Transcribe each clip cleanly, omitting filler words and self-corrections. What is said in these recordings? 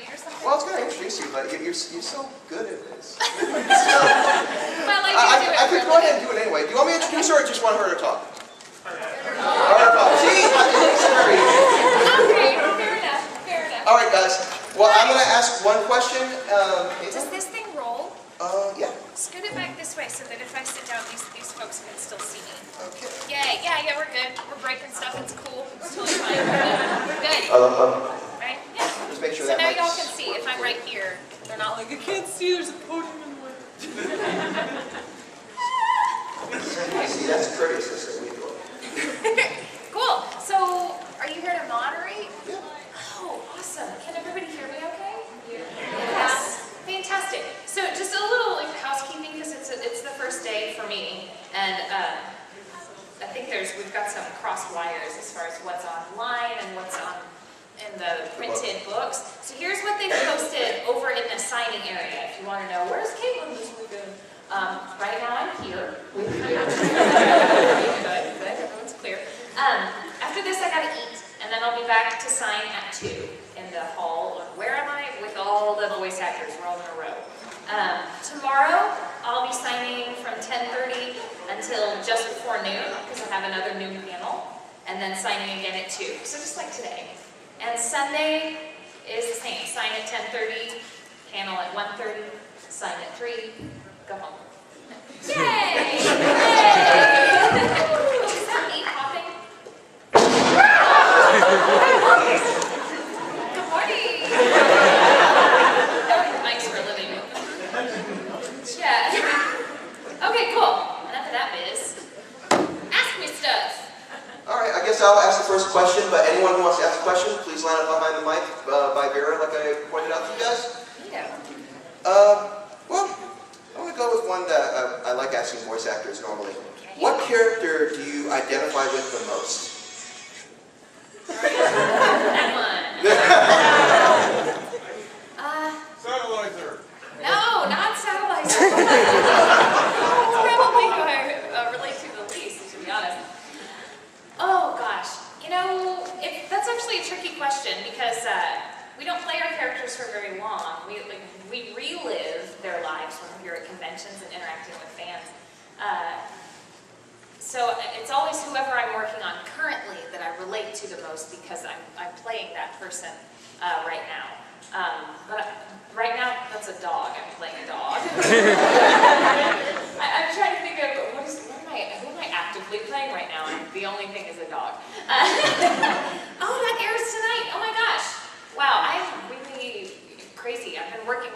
read or something? Well, I was going to introduce you, but you're so good at this. Well, I could go ahead and do it anyway. Do you want me to introduce her or just want her to talk? Her to talk. See? It's very easy. Okay, fair enough, fair enough. All right, guys. Well, I'm going to ask one question. Does this thing roll? Yeah. Scoot it back this way so that if I sit down, these folks can still see me. Okay. Yeah, we're good. We're breaking stuff. It's cool. It's totally fine. We're good. Right? Yeah. Just make sure So that now mic's- y'all can see if I'm right here. They're not like, I can't see, there's a podium in the way. See, that's courteous. We do it. Cool. So, are you here to moderate? Yeah. Oh, awesome. Can everybody hear me okay? Yes. Fantastic. So just a little housekeeping because it's the first day for me, and I think we've got some cross wires as far as what's online and what's in the printed books. So here's what they've posted over in the signing area. If you want to know, where's Caitlin this weekend? Right now I'm here with her. Good. Everyone's clear. After this I gotta eat, and then I'll be back to sign at 2 in the hall. Where am I? With all the voice actors. We're all in a row. Tomorrow I'll be signing from 10:30 until just before noon because I have another noon panel, and then signing again at 2. So just like today. And Sunday is the same. Sign at 10:30, panel at 1:30, sign at 3, go home. Yay! Yay! Is that me coughing? Good morning! Thanks for living. Yeah. Okay, cool. Enough of that biz. Ask me stuff. All right, I guess I'll ask the first question, but anyone who wants to ask a question, please line up behind the mic by Vera, like I pointed out to you guys. Yeah. Well, I'm going to go with one that I like asking voice actors normally. What character do you identify with the most? That one. Satellizer. No, not Satellizer. Probably who I relate to the least, to be honest. Oh gosh, that's actually a tricky question because we don't play our characters for very long. We relive their lives when we're here at conventions and interacting with fans. So it's always whoever I'm working on currently that I relate to the most because I'm playing that person right now. But right now, that's a dog. I'm playing a dog. I'm trying to think of who am I actively playing right now? The only thing is a dog. Oh, that airs tonight. Oh my gosh. Wow, I'm really crazy. I've been working,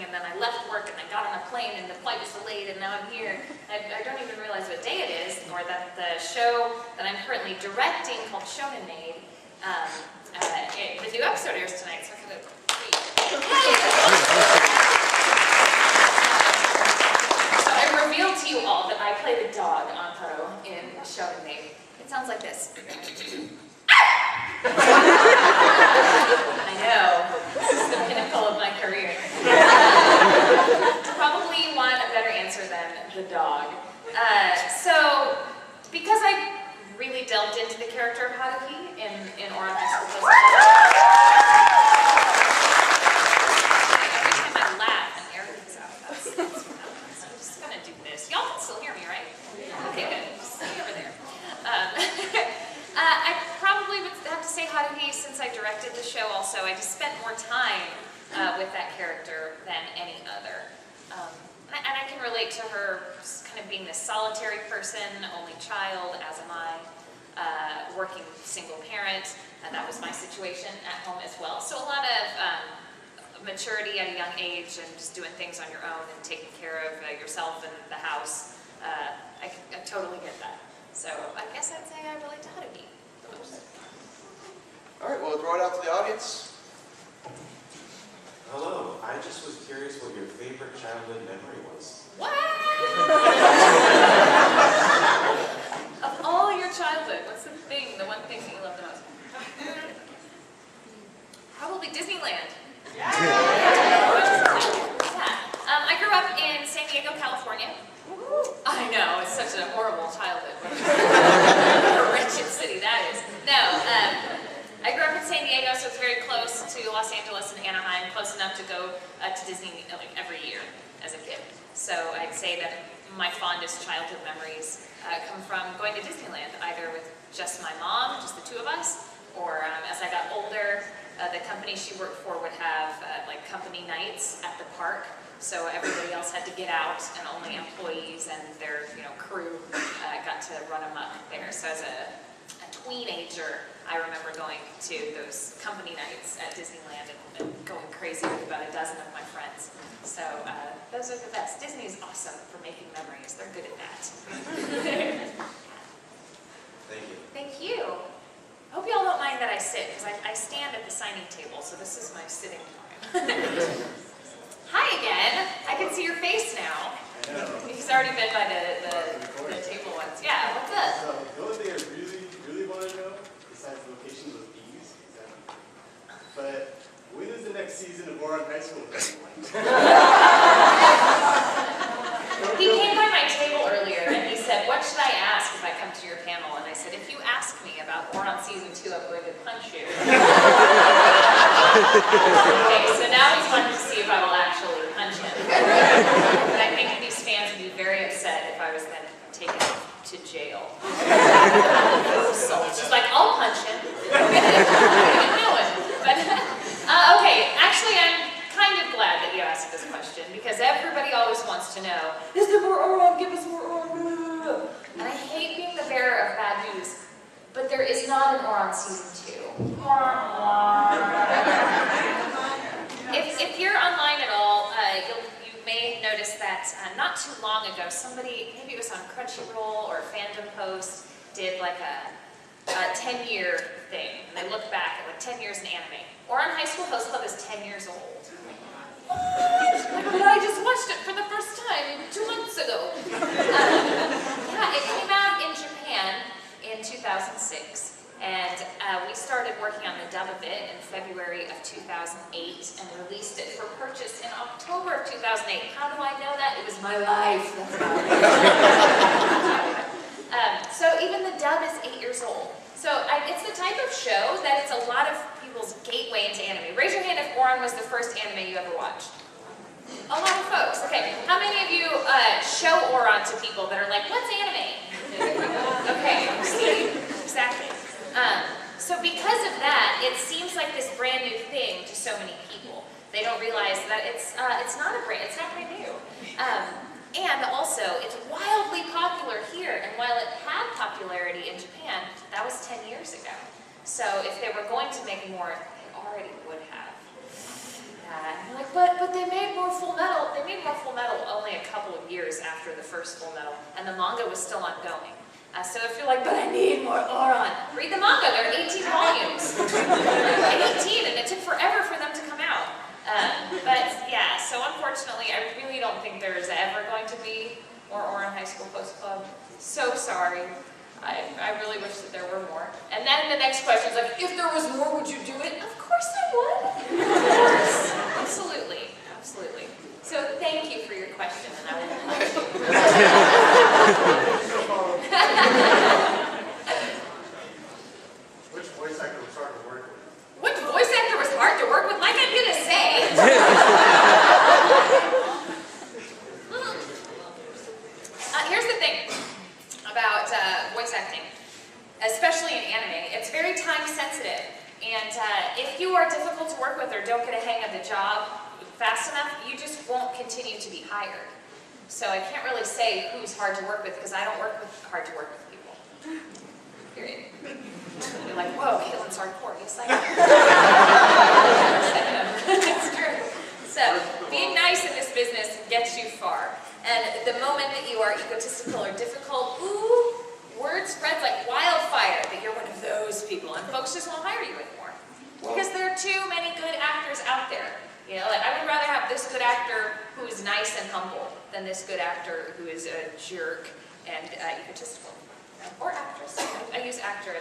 and then I left work, and I got on a plane, and the flight was delayed, and now I'm here. I don't even realize what day it is, or that the show that I'm currently directing, called Shonen Maid, the new episode airs tonight, so I'm going to So I revealed to you all that I play the dog on Pro in Shonen Maid. It sounds like this. I know. This is the pinnacle of my career. Probably you want a better answer than the dog. So, because I really delved into the character of Haruhi in Aura Festival, every time I laugh, an air comes out. That's what happens. I'm just going to do this. Y'all can still hear me, right? Okay, good. Just stay over there. I probably would have to say Haruhi since I directed the show also. I just spent more time with that character than any other. And I can relate to her just kind of being this solitary person, only child, as am I, working single parent, and that was my situation at home as well. So a lot of maturity at a young age and just doing things on your own and taking care of yourself and the house. I totally get that. So I guess I'd say I relate to Haruhi the most. All right, well, throw it out to the audience. Hello, I just was curious what your favorite childhood memory was. What? Of all your childhood, what's the one thing that you love the most? Probably Disneyland. Yeah. I grew up in San Diego, California. I know, it's such a horrible childhood. What a wretched city that is. No, I grew up in San Diego, so it's very close to Los Angeles and Anaheim, close enough to go to Disney like every year as a kid. So I'd say that my fondest childhood memories come from going to Disneyland, either with just my mom, just the two of us, or as I got older, the company she worked for would have like company nights at the park. So everybody else had to get out, and only employees and their crew got to run amok there. So as a teenager, I remember going to those company nights at Disneyland and going crazy with about a dozen of my friends. So those are the best. Disney is awesome for making memories. They're good at that. Thank you. Thank you. I hope you all don't mind that I sit, because I stand at the signing table, so this is my sitting time. Hi again. I can see your face now. I know. He's already been by the table once. Yeah, what's up? So the only thing I really want to know, besides the locations of bees, but when is the next season of Oron High School? He came by my table earlier and he said, "What should I ask if I come to your panel?" And I said, "If you ask me about Oron Season 2, I'm going to punch you." Okay, so now he's wanting to see if I will actually punch him. But I think these fans would be very upset if I was then taken to jail. So she's like, "I'll punch him." I didn't know it. But, okay, actually I'm kind of glad that you asked this question, because everybody always wants to know, is there more Oron? Give us more Oron. And I hate being the bearer of bad news, but there is not an Oron Season 2. If you're online at all, you may notice that not too long ago, somebody, maybe it was on Crunchyroll or Fandom Post, did like a 10-year thing. And they look back at like 10 years in anime. Oron High School Host Club is 10 years old. But I just watched it for the first time 2 months ago. Yeah, it came out in Japan in 2006. And we started working on the dub of it in February of 2008 and released it for purchase in October of 2008. How do I know that? It was my life. That's how so even the dub is 8 years old. So it's the type of show that it's a lot of people's gateway into anime. Raise your hand if Oron was the first anime you ever watched. A lot of folks. Okay, how many of you show Oron to people that are like, "What's anime?" Okay, see, exactly. So because of that, it seems like this brand new thing to so many people. They don't realize that it's not brand new. And also, it's wildly popular here. And while it had popularity in Japan, that was 10 years ago. So if they were going to make more, they already would have. You're like, but they made more Full Metal. They made more Full Metal only a couple of years after the first Full Metal, and the manga was still ongoing. So if you're like, "But I need more Oron," read the manga. There are 18 volumes. 18, and it took forever for them to come out. But yeah, so unfortunately, I really don't think there is ever going to be more Oron High School Post Club. So sorry. I really wish that there were more. And then the next question is like, if there was more, would you do it? Of course I would. Of course. Absolutely. Absolutely. So thank you for your question, and I will punch you. Which voice actor was hard to work with? Which voice actor was hard to work with? Like I'm gonna say. Here's the thing about voice acting, especially in anime. It's very time sensitive, and if you are difficult to work with or don't get a hang of the job fast enough, you just won't continue to be hired. So I can't really say who's hard to work with, because I don't work with hard to work with people. Period. You're like, "Whoa, Caitlin's hardcore." Yes, I am. It's true. So being nice in this business gets you far. And the moment that you are egotistical or difficult, ooh, word spreads like wildfire that you're one of those people, and folks just won't hire you anymore. Because there are too many good actors out there. You know, like I would rather have this good actor who is nice and humble than this good actor who is a jerk and egotistical. Or actress. I use actor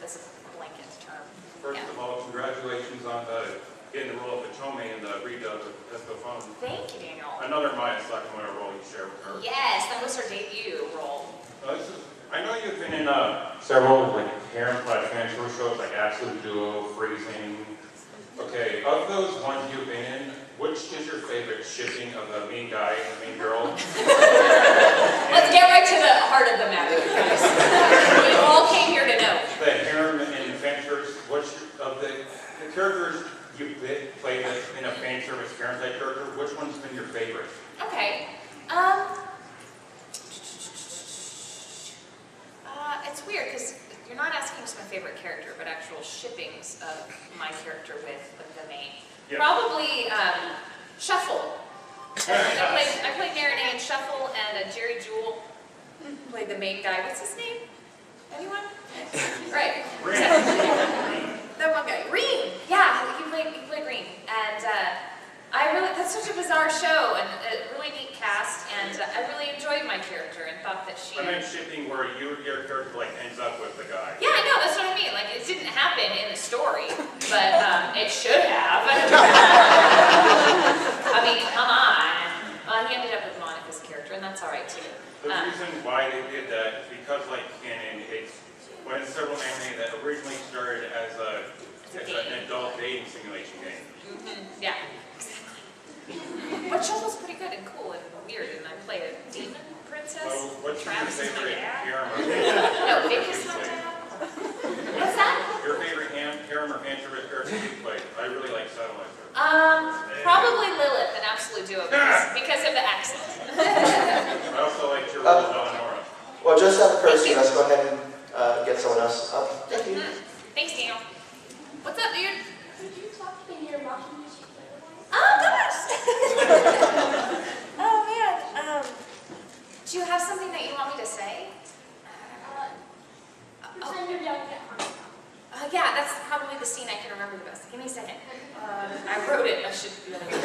as a blanket term. First of all, congratulations on getting the role of Pachome in the redub of Estefan. Thank you, Daniel. Another Maya Sakamura role you share with her. Yes, that was her debut role. I know you've been in several like harem/fan shows like Absolute Duo, Phrasing, Okay, of those ones you've been in, which is your favorite shipping of the main guy and the main girl? Let's get right to the heart of the matter, you guys. We all came here to know. The harem and fan service, which of the characters you've played in a fan service harem type character, which one's been your favorite? Okay. It's weird because you're not asking who's my favorite character, but actual shippings of my character with the main. Yeah. Probably Shuffle. I played Marinette in Shuffle, and Jerry Jewell played the main guy. What's his name? Anyone? Right. That one guy. Green. Yeah, he played Green, and that's such a bizarre show and a really neat cast, and I really enjoyed my character and thought that she. I meant shipping where your character like ends up with the guy. Yeah, I know, that's what I mean. Like, it didn't happen in the story, but it should have. I mean, come on. He ended up with Monica's character, and that's all right too. The reason why they did that is because, like, canon, it's when several anime that originally started as an adult dating simulation game. Mm-hmm. Yeah, exactly. But Shuffle's pretty good and cool and weird, and I play a demon princess. So, what's Travis your is my favorite dad. harem or No, Vic is my dad. What's that? Your favorite harem or fan service character you played? I really like Satellite. Probably Lilith and Absolute Duo because of the accent. I also like your role as Eleonora. Well, just out of courtesy, let's go ahead and get someone else up. Thank you. Thanks, Daniel. What's up, dude? Could you talk in your mocking music? Oh, gosh! Oh, man. Do you have something that you want me to say? Pretend you're young at Comicon. Yeah, that's probably the scene I can remember the best. Give me a second. I wrote it. I should be able to.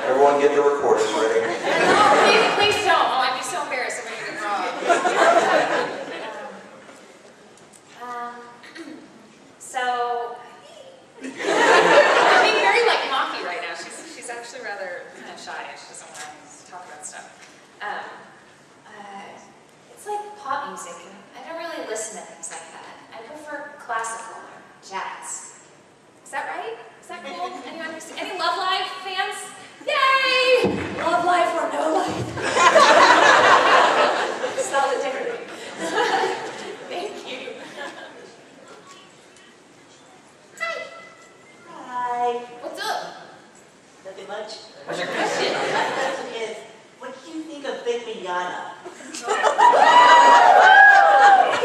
Everyone get the recorders ready. No, please don't. Oh, I'd be so embarrassed if I get it wrong. So, I'm being very like mocky right now. She's actually rather kind of shy and she doesn't want to talk about stuff. It's like pop music, and I don't really listen to things like that. I prefer classical or jazz. Is that right? Is that cool? Anyone? Any Love Live fans? Yay! Love Life or no life. Solidarity. Thank you. Hi. Hi. What's up? Nothing much. What's your question? My question is, what do you think of Big Miana? You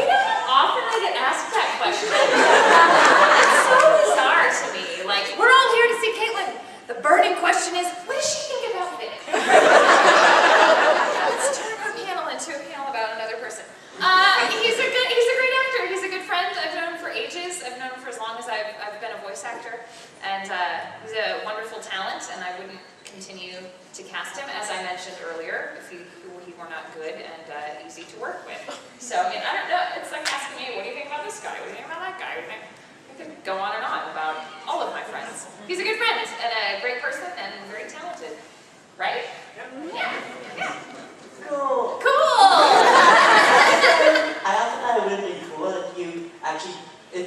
know how often I get asked that question? It's so bizarre to me. Like, we're all here to see Caitlin. The burning question is, what does she think about Vic? Let's turn our panel into a panel about another person. He's a great actor. He's a good friend. I've known him for ages. I've known him for as long as I've been a voice actor. And he's a wonderful talent, and I wouldn't continue to cast him, as I mentioned earlier, if he were not good and easy to work with. So, I mean, I don't know. It's like asking me, what do you think about this guy? What do you think about that guy? I could go on and on about all of my friends. He's a good friend and a great person and very talented. Right? Yeah. Cool. Cool! I also thought it would have been cool if you actually, in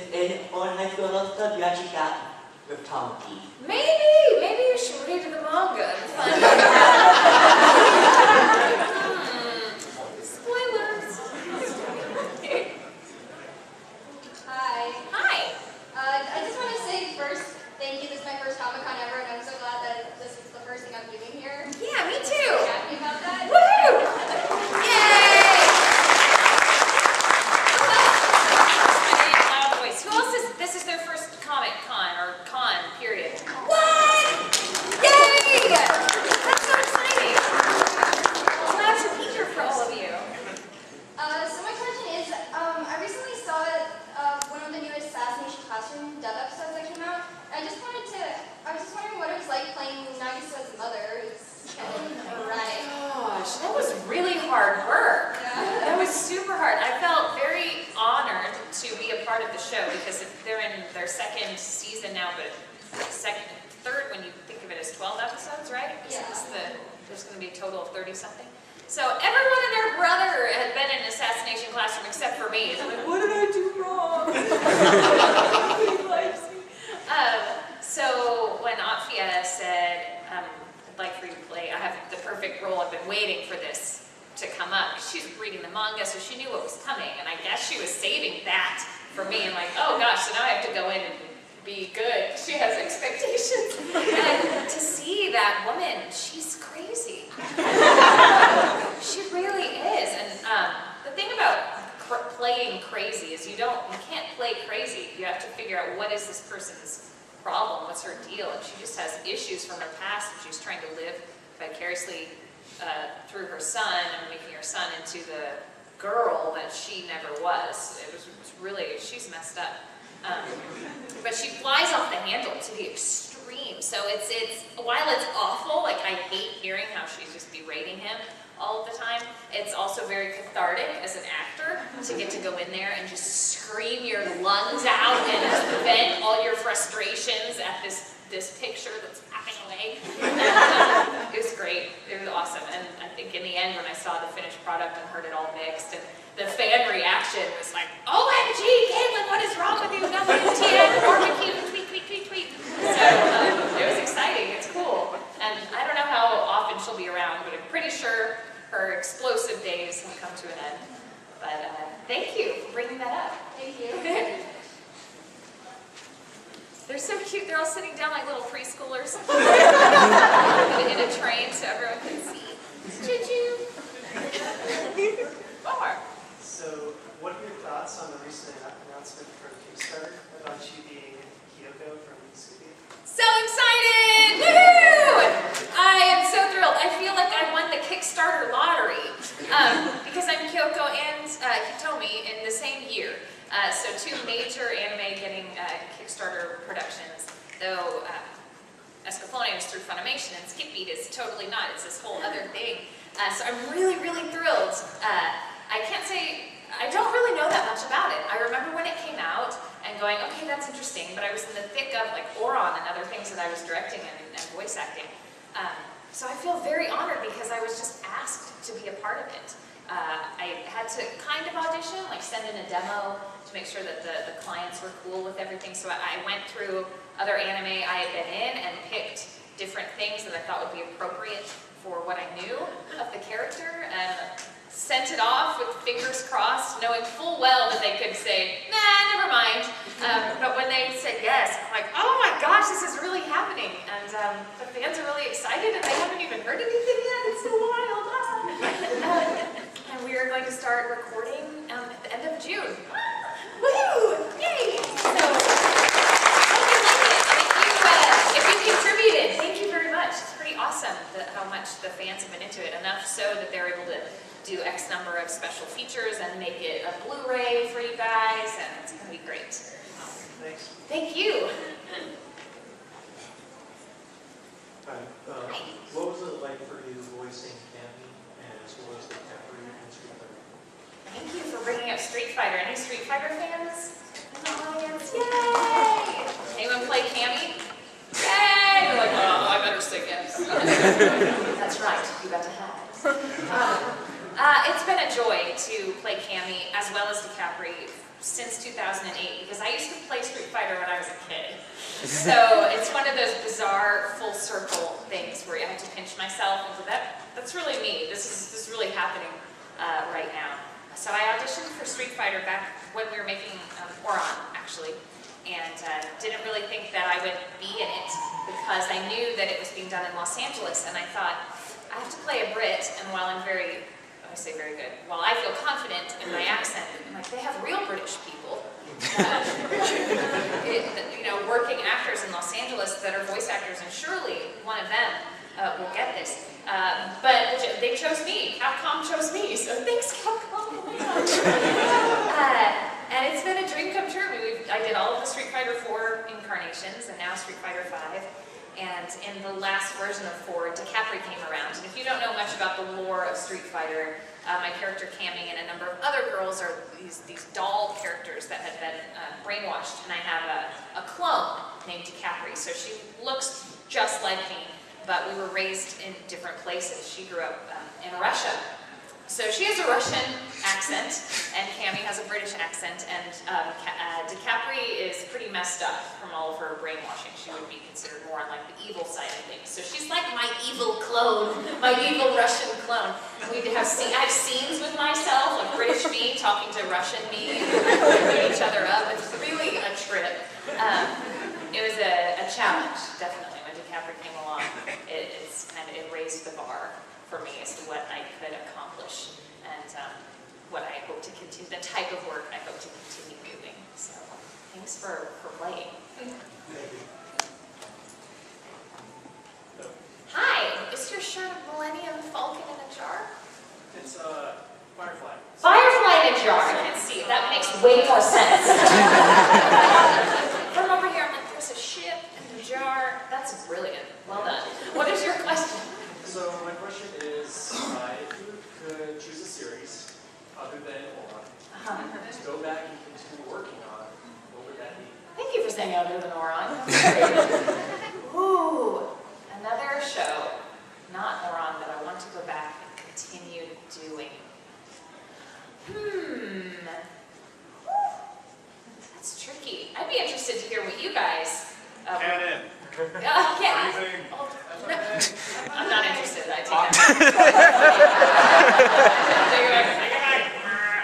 high school and all stuff, you actually got with Tom P. Maybe you should read the manga and find out. Spoilers. Hi. Hi. I just want to say first, thank you. This is my first Comicon ever, and I'm so glad that this is the first thing I'm doing here. Yeah, me too. I'm happy about that. Woohoo! Yay! Loud voice. Who else is? This is their first Comicon or con period. What? Yay! That's so exciting. Glad to be here for all of you. So my question is, I recently saw one of the new Assassination Classroom dub episodes that came out. I was just wondering what it was like playing Nagisa's mother. It's right. Gosh, that was really hard work. Yeah. That was super hard. I felt very honored to be a part of the show because they're in their second season now, but third when you think of it as 12 episodes, right? Yeah. There's going to be a total of 30-something. So everyone and their brother had been in Assassination Classroom except for me. I'm like, what did I do wrong? Nobody likes me. like, oh gosh, so now I have to go in and be good. She has expectations. And to see that woman, she's crazy. She really is. And the thing about playing crazy is you can't play crazy. You have to figure out what is this person's problem, what's her deal, and she just has issues from her past that she's trying to live vicariously through her son and making her son into the girl that she never was. It was really, she's messed up. But she flies off the handle to the extreme. So it's while it's awful, like I hate hearing how she's just berating him all the time, it's also very cathartic as an actor to get to go in there and just scream your lungs out and just vent all your frustrations at this picture that's hacking away. It was great. It was awesome. And I think in the end, when I saw the finished product and heard it all mixed, and the fan reaction was like, OMG, Caitlin, what is wrong with you? WTF, barbecue, tweet, tweet, tweet, tweet. So it was exciting. It's cool. And I don't know how often she'll be around, but I'm pretty sure her explosive days have come to an end. But thank you for bringing that up. Thank you. They're so cute. They're all sitting down like little preschoolers in a train so everyone can see. Choo-choo. More. So, what are your thoughts on the recent announcement from Kickstarter about you being Kyoko from Scooby? So excited! Woohoo! I am so thrilled. I feel like I won the Kickstarter lottery because I'm Kyoko and Hitomi in the same year. So two major anime getting Kickstarter productions, though Escaflowne is through Funimation and Skipbeat is totally not. It's this whole other thing. So I'm really, really thrilled. I can't say, I don't really know that much about it. I remember when it came out and going, okay, that's interesting, but I was in the thick of like Oron and other things that I was directing and voice acting. So I feel very honored because I was just asked to be a part of it. I had to kind of audition, like send in a demo to make sure that the clients were cool with everything. So I went through other anime I had been in and picked different things that I thought would be appropriate for what I knew of the character and sent it off with fingers crossed, knowing full well that they could say, nah, never mind. But when they said yes, I'm like, oh my gosh, this is really happening. And the fans are really excited and they haven't even heard anything yet. It's so wild. And we are going to start recording at the end of June. Woohoo! Yay! So, hope you like it. If you contributed, thank you very much. It's pretty awesome how much the fans have been into it, enough so that they're able to do X number of special features and make it a Blu-ray for you guys, and it's going to be great. Thanks. Thank you. Hi. What was it like for you voicing Cammy as well as the Capri and Street Fighter? Thank you for bringing up Street Fighter. Any Street Fighter fans in the audience? Yay! Anyone play Cammy? Yay! You're like, oh, I better say yes. That's right. You got to have it. It's been a joy to play Cammy as well as DiCaprio since 2008 because I used to play Street Fighter when I was a kid. So it's one of those bizarre full circle things where I have to pinch myself and go, that's really me. This is really happening right now. So I auditioned for Street Fighter back when we were making Oron, actually, and didn't really think that I would be in it because I knew that it was being done in Los Angeles, and I thought, I have to play a Brit, and while I'm very good, while I feel confident in my accent, I'm like, they have real British people, working actors in Los Angeles that are voice actors, and surely one of them will get this. But they chose me. Capcom chose me, so thanks, Capcom. And it's been a dream come true. I did all of the Street Fighter 4 incarnations, and now Street Fighter 5. And in the last version of 4, DiCaprio came around. And if you don't know much about the lore of Street Fighter, my character Cammy and a number of other girls are these doll characters that had been brainwashed. And I have a clone named DiCaprio. So she looks just like me, but we were raised in different places. She grew up in Russia. So she has a Russian accent, and Cammy has a British accent, and DiCaprio is pretty messed up from all of her brainwashing. She would be considered more on like the evil side of things. So she's like my evil clone, my evil Russian clone. I have scenes with myself, like British me talking to Russian me, beat each other up. It's really a trip. It was a challenge, definitely. When DiCaprio came along, it raised the bar for me as to what I could accomplish and what I hope to continue, the type of work I hope to continue doing. So thanks for playing. Hi, is your shirt a Millennium Falcon in a jar? It's Firefly. Firefly in a jar, I can see. That makes way more sense. From over here, I'm like, there's a ship in a jar. That's brilliant. Well done. What is your question? So my question is, if you could choose a series other than Oron to go back and continue working on, what would that be? Thank you for saying other than Oron. Ooh, another show, not Oron, that I want to go back and continue doing. That's tricky. I'd be interested to hear what you guys. Canon. Yeah. Freezing. Oh, no. I'm not interested. I take that.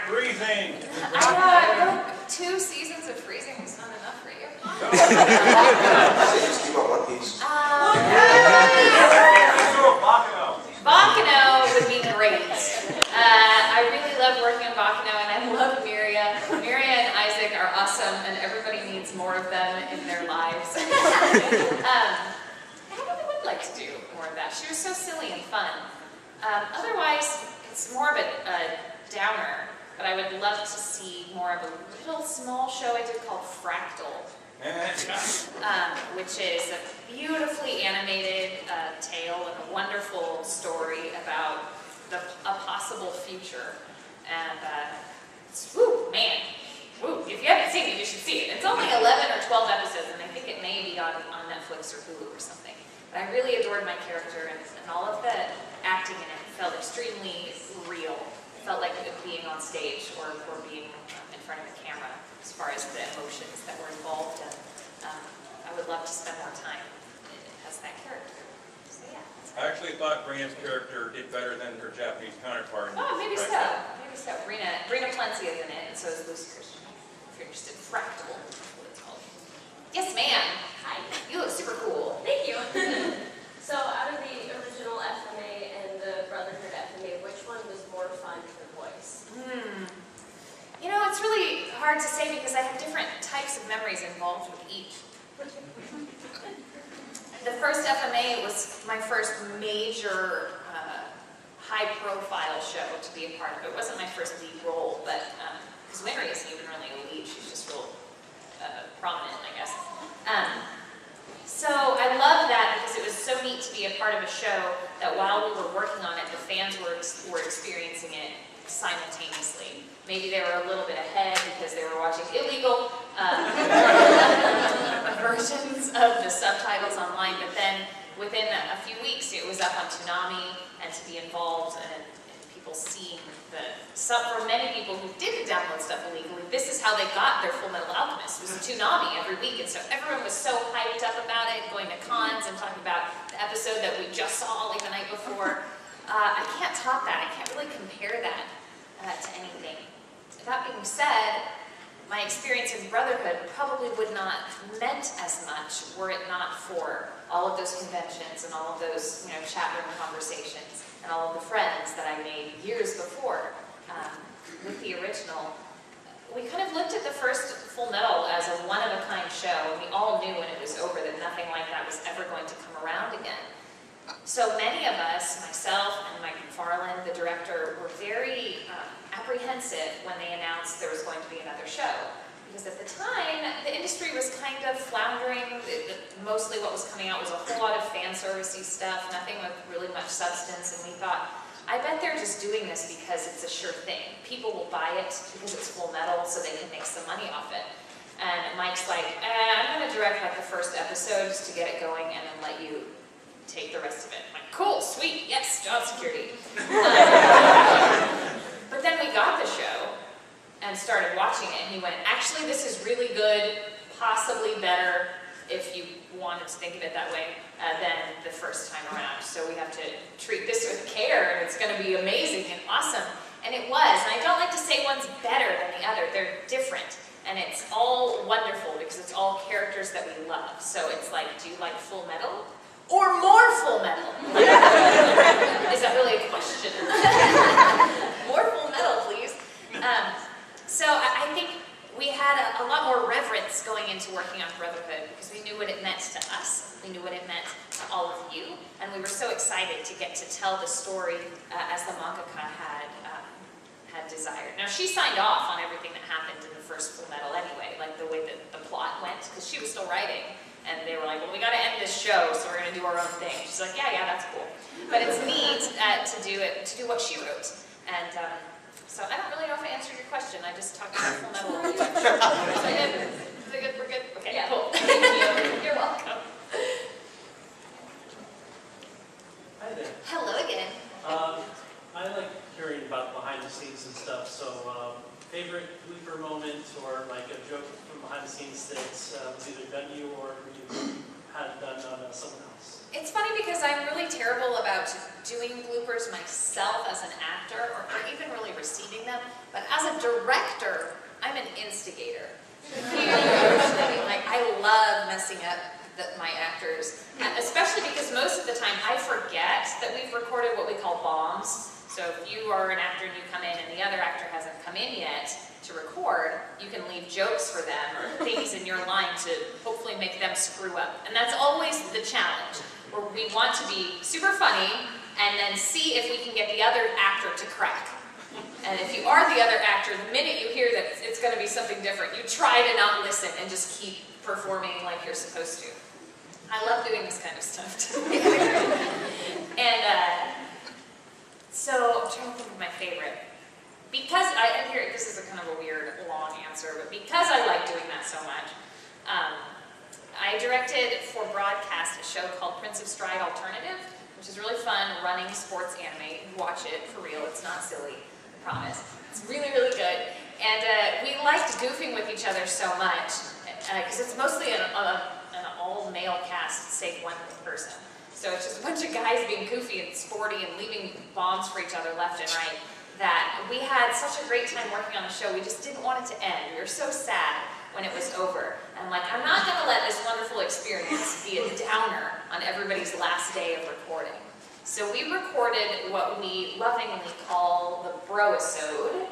Freezing. I 2 seasons of Freezing was not enough for you. Just keep on One Piece. Bakano would be great. I really love working on Bakano, and I love Miria. Miria and Isaac are awesome, and everybody needs more of them in their lives. I really would like to do more of that. She was so silly and fun. Otherwise, it's more of a downer, but I would love to see more of a little small show I did called Fractal. Which is a beautifully animated tale and a wonderful story about a possible future. And man, if you haven't seen it, you should see it. It's only 11 or 12 episodes, and I think it may be on Netflix or Hulu or something. But I really adored my character, and all of the acting in it felt extremely real. It felt like being on stage or being in front of the camera, as far as the emotions that were involved, and I would love to spend more time as that character. So yeah. I actually thought Brina's character did better than her Japanese counterpart. Oh, maybe so. Maybe so. Brina Plenty is in it, and so is Lucy Christian. If you're interested, Fractal is what it's called. Yes, ma'am. Hi. You look super cool. Thank you. So out of the original FMA and the Brotherhood FMA, which one was more fun to voice? You know, it's really hard to say because I have different types of memories involved with each. The first FMA was my first major high-profile show to be a part of. It wasn't my first lead role, but because Winry isn't even really a lead, she's just real prominent, I guess. So I love that because it was so neat to be a part of a show that while we were working on it, the fans were experiencing it simultaneously. Maybe they were a little bit ahead because they were watching illegal versions of the subtitles online, but then within a few weeks it was up on Toonami, and to be involved and people seeing for many people who didn't download stuff illegally, this is how they got their Full Metal Alchemist, was Toonami every week, and so everyone was so hyped up about it, going to cons and talking about the episode that we just saw like the night before. I can't top that. I can't really compare that to anything. That being said, my experience in Brotherhood probably would not have meant as much were it not for all of those conventions and all of those, chat room conversations and all of the friends that I made years before with the original. We kind of looked at the first Full Metal as a one-of-a-kind show, and we all knew when it was over that nothing like that was ever going to come around again. So many of us, myself and Mike McFarland, the director, were very apprehensive when they announced there was going to be another show. Because at the time, the industry was kind of floundering. Mostly what was coming out was a whole lot of fan servicey stuff, nothing with really much substance, and we thought, I bet they're just doing this because it's a sure thing. People will buy it because it's Full Metal so they can make some money off it. And Mike's like, I'm going to direct like the first episode just to get it going and then let you take the rest of it. I'm like, cool, sweet, yes, job security. But then we got the show and started watching it, and he went, actually, this is really good possibly better, if you wanted to think of it that way, than the first time around. So we have to treat this with care, and it's going to be amazing and awesome. And it was. And I don't like to say one's better than the other. They're different. And it's all wonderful because it's all characters that we love. So it's like, do you like Full Metal? Or more Full Metal? Is that really a question? More Full Metal, please. So I think we had a lot more reverence going into working on Brotherhood because we knew what it meant to us. We knew what it meant to all of you. And we were so excited to get to tell the story as the mangaka had desired. Now, she signed off on everything that happened in the first Full Metal anyway, like the way that the plot went, because she was still writing. And they were like, well, we got to end this show, so we're going to do our own thing. She's like, yeah, that's cool. But it's neat to do what she wrote. And so I don't really know if I answered your question. I just talked about Full Metal. Is it good? We're good? Okay, yeah. Cool. Thank you. You're welcome. Hi there. Hello again. I like hearing about behind the scenes and stuff, so favorite blooper moment or like a joke from behind the scenes that was either done you or you had done on someone else? It's funny because I'm really terrible about doing bloopers myself as an actor or even really receiving them, but as a director, I'm an instigator. Like, I love messing up my actors, especially because most of the time I forget that we've recorded what we call bombs. So if you are an actor and you come in and the other actor hasn't come in yet to record, you can leave jokes for them or things in your line to hopefully make them screw up. And that's always the challenge, where we want to be super funny and then see if we can get the other actor to crack. And if you are the other actor, the minute you hear that it's going to be something different, you try to not listen and just keep performing like you're supposed to. I love doing this kind of stuff too. And so I'm trying to think of my favorite. Because this is a kind of a weird, long answer, but because I like doing that so much, I directed for broadcast a show called Prince of Stride Alternative, which is really fun, running sports anime. Watch it, for real, it's not silly, I promise. It's really, really good. And we liked goofing with each other so much, because it's mostly an all-male cast, save one person. So it's just a bunch of guys being goofy and sporty and leaving bombs for each other left and right, that we had such a great time working on the show. We just didn't want it to end. We were so sad when it was over. And I'm like, I'm not going to let this wonderful experience be a downer on everybody's last day of recording. So we recorded what we lovingly call the bro-isode,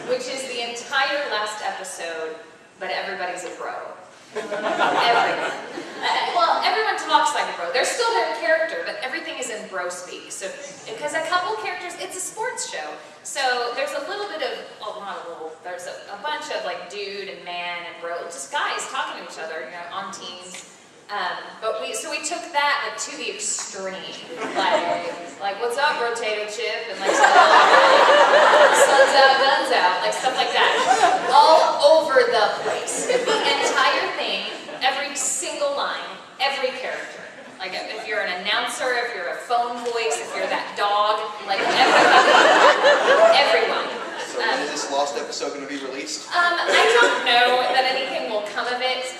which is the entire last episode, but everybody's a bro. Everyone. Well, everyone talks like a bro. They're still their character, but everything is in bro speak. So, because a couple characters, it's a sports show. So there's a little bit of, well, not a little, there's a bunch of like dude and man and bro, just guys talking to each other, you know, on teams. So we took that like to the extreme, like what's up, rotato chip, and like suns out, guns out, like stuff like that, all over the place. The entire thing, every single line, every character. Like if you're an announcer, if you're a phone voice, if you're that dog, like everyone. So when is this lost episode going to be released? I don't know that anything will come of it.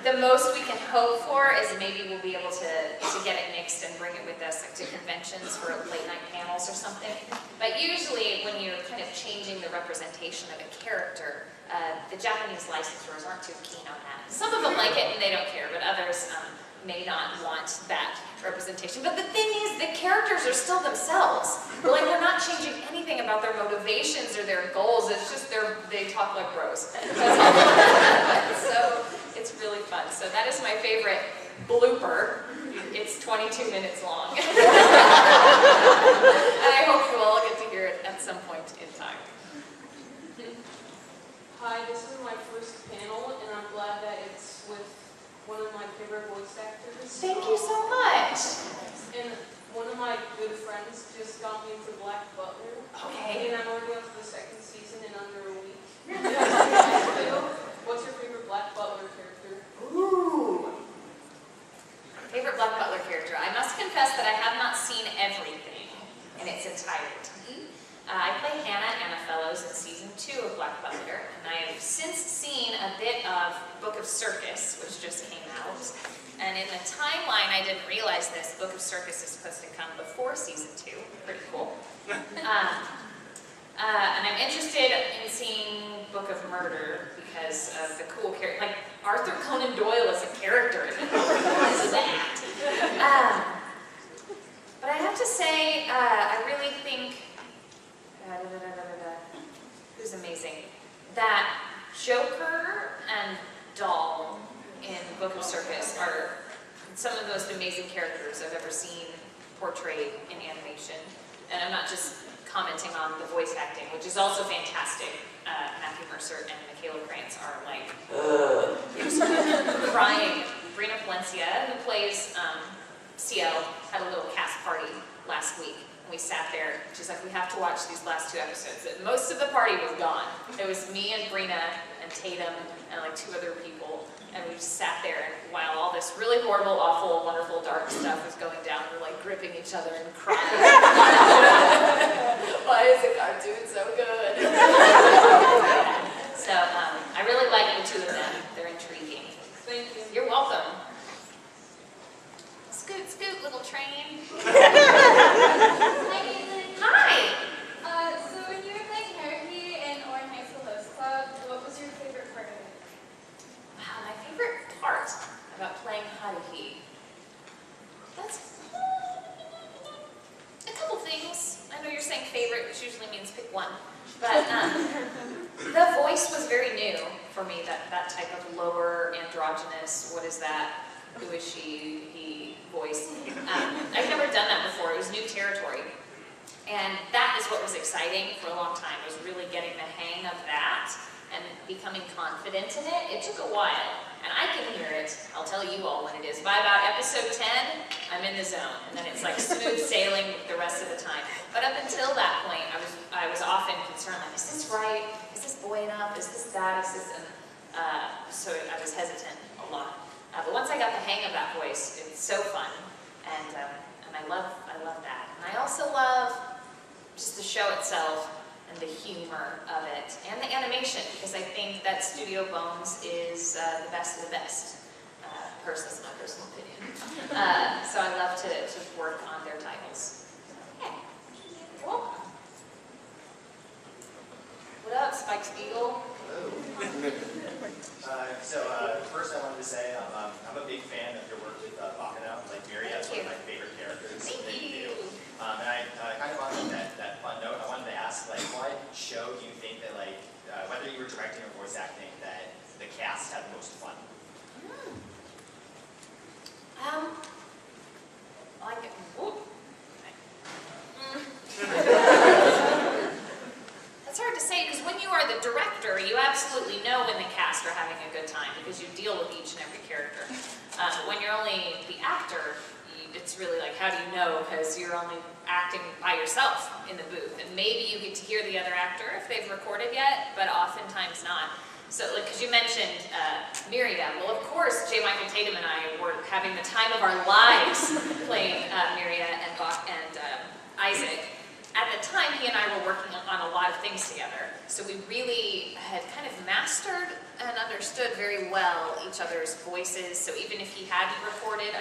The most we can hope for is maybe we'll be able to get it mixed and bring it with us like, to conventions for late night panels or something. But usually when you're kind of changing the representation of a character, the Japanese licensors aren't too keen on that. Some of them like it and they don't care, but others may not want that representation. But the thing is, the characters are still themselves. Like, we're not changing anything about their motivations or their goals. It's just they talk like bros. So it's really fun. So that is my favorite blooper. It's 22 minutes long. And I hope you all get to hear it at some point in time. Hi, this is my first panel, and I'm glad that it's with one of my favorite voice actors. Thank you so much. And one of my good friends just got me into Black Butler. Okay. And I'm already on to the second season in under a week. What's your favorite Black Butler character? Ooh. Favorite Black Butler character. I must confess that I have not seen everything in its entirety. I play Hannah Fellows in season 2 of Black Butler, and I have since seen a bit of of Book of Circus, which just came out. And in the timeline, I didn't realize this, Book of Circus is supposed to come before season 2. Pretty cool. And I'm interested in seeing Book of Murder because of the cool character. Like, Arthur Conan Doyle is a character in it. What is that? But I have to say, I really think, who's amazing, that Joker and Doll in Book of Circus are some of the most amazing characters I've ever seen portrayed in animation. And I'm not just commenting on the voice acting, which is also fantastic. Matthew Mercer and Michaela Krantz are like crying. Brina Palencia, who plays CL, had a little cast party last week. And we sat there. She's like, we have to watch these last 2 episodes. Most of the party was gone. It was me and Brina and Tatum and like 2 other people. And we just sat there, and while all this really horrible, awful, wonderful, dark stuff was going down, we're like gripping each other and crying. Why is the cartoon so good? So I really like the 2 of them. They're intriguing. Thank you. You're welcome. Scoot, scoot, little train. Hi, Caitlin. Hi. So when you were playing Haruhi in Orange High School Host Club, what was your favorite part of it? Wow, my favorite part about playing Haruhi. That's a couple things. I know you're saying favorite, which usually means pick one. But the voice was very new for me, that type of lower androgynous, what is that, who is she, he voice. I've never done that before. It was new territory. And that is what was exciting for a long time, was really getting the hang of that and becoming confident in it. It took a while, and I can hear it. I'll tell you all when it is. By about episode 10, I'm in the zone, and then it's like smooth sailing the rest of the time. But up until that point, I was often concerned, like, is this right? Is this boy enough? Is this that? Is this? And so I was hesitant a lot. But once I got the hang of that voice, it's so fun, and I love that. And I also love just the show itself and the humor of it, and the animation, because I think that Studio Bones is the best of the best. That's my personal opinion. So I love to work on their titles. Yeah. You're welcome. What up, Spike Spiegel? First I wanted to say I'm a big fan of your work with Bakano. Like Miria is one of my favorite characters that you do. And I kind of on that fun note, I wanted to ask, like, what show do you think that, like, whether you were directing or voice acting, that the cast had the most fun? That's hard to say, because when you are the director, you absolutely know when the cast are having a good time, because you deal with each and every character. When you're only the actor, it's really like, how do you know? Because you're only acting by yourself in the booth. And maybe you get to hear the other actor if they've recorded yet, but oftentimes not. So, like, because you mentioned Miriam. Well, of course, J. Michael Tatum and I were having the time of our lives playing Miriam and Isaac. At the time, he and I were working on a lot of things together. So we really had kind of mastered and understood very well each other's voices. So even if he hadn't recorded,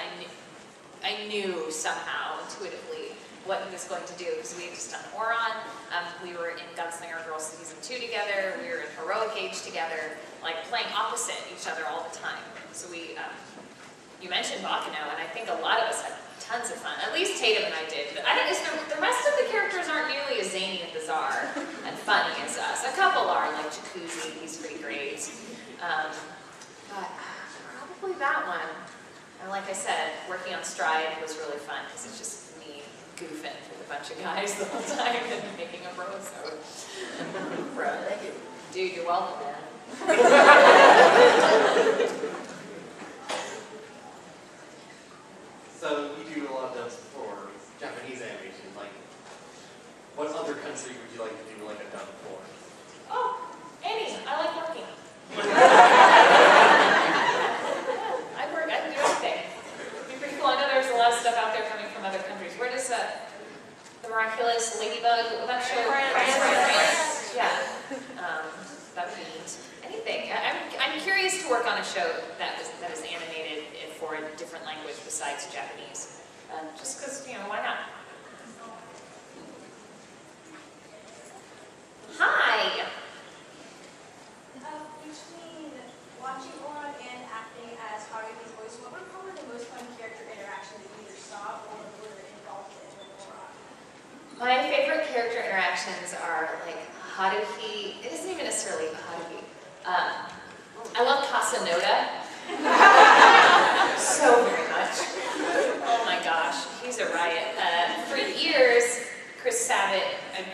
I knew somehow, intuitively, what he was going to do, because we had just done Oron, we were in Gunslinger Girls Season 2 together, we were in Heroic Age together, like playing opposite each other all the time. So we, you mentioned Bakano, and I think a lot of us had tons of fun. At least Tatum and I did. But the rest of the characters aren't nearly as zany and bizarre and funny as us. A couple are, like Jacuzzi, he's pretty great. But probably that one. And like I said, working on Stride was really fun, because it's just me goofing with a bunch of guys the whole time and making a bro. So, bro, thank you. Dude, you're welcome, man. So you do a lot of dubs for Japanese animation. Like, what other country would you like to do like a dub for? Oh, any. I like working. I can do anything. It'd be pretty cool. I know there's a lot of stuff out there coming from other countries. Where does the Miraculous Ladybug, that show? France. Yeah. That would be neat. Anything. I'm curious to to work on a show that is animated for a different language besides Japanese. Just because, why not? Hi! Between watching Oran and acting as Haruhi's voice, what were probably the most fun character interactions you either saw or were involved in with Oran? My favorite character interactions are like Haruhi. It isn't even necessarily Haruhi. I love Kasanoda so very much. Oh my gosh, he's a riot. For years, Chris Sabat,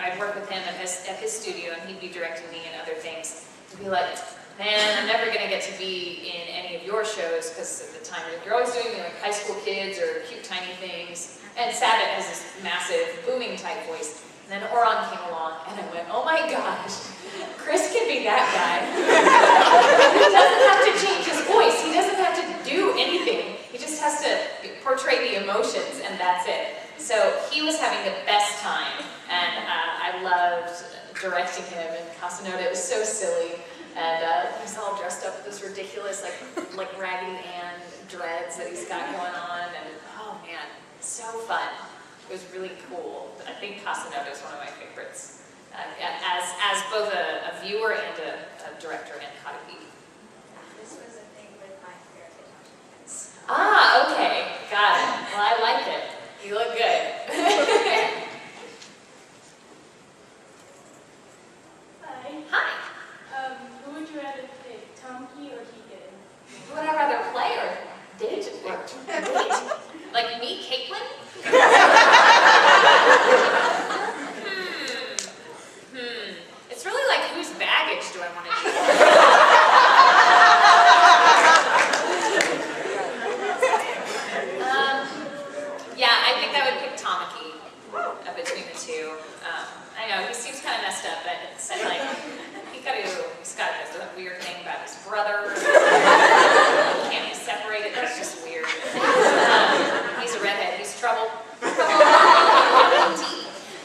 I'd work with him at his studio, and he'd be directing me and other things. To be like, man, I'm never gonna get to be in any of your shows because at the time you're always doing like high school kids or cute tiny things. And Sabat has this massive booming type voice. And then Oran came along, and I went, oh my gosh, Chris can be that guy. He doesn't have to change his voice. He doesn't have to do anything. He just has to portray the emotions, and that's it. So he was having the best time, and I loved directing him. And Kasanoda, it was so silly, and he's all dressed up with this ridiculous, like Raggedy Ann dreads that he's got going on, and oh man, so fun. It was really cool. I think Kasanoda is one of my favorites, as both a viewer and a director and Haruhi. This was a thing with my favorite documents. Ah, okay, got it. Well, I liked it. You look good. Hi. Hi. Who would you rather pick, Tomki or Keegan? Who would I rather play or date? Like me, Caitlin? It's really like whose baggage do I want to yeah, I think I would pick Tamaki between the two. I know he seems kind of messed up, but it's like he's got this weird thing about his brother. He can't be separated. That's just weird. He's a redhead. He's trouble.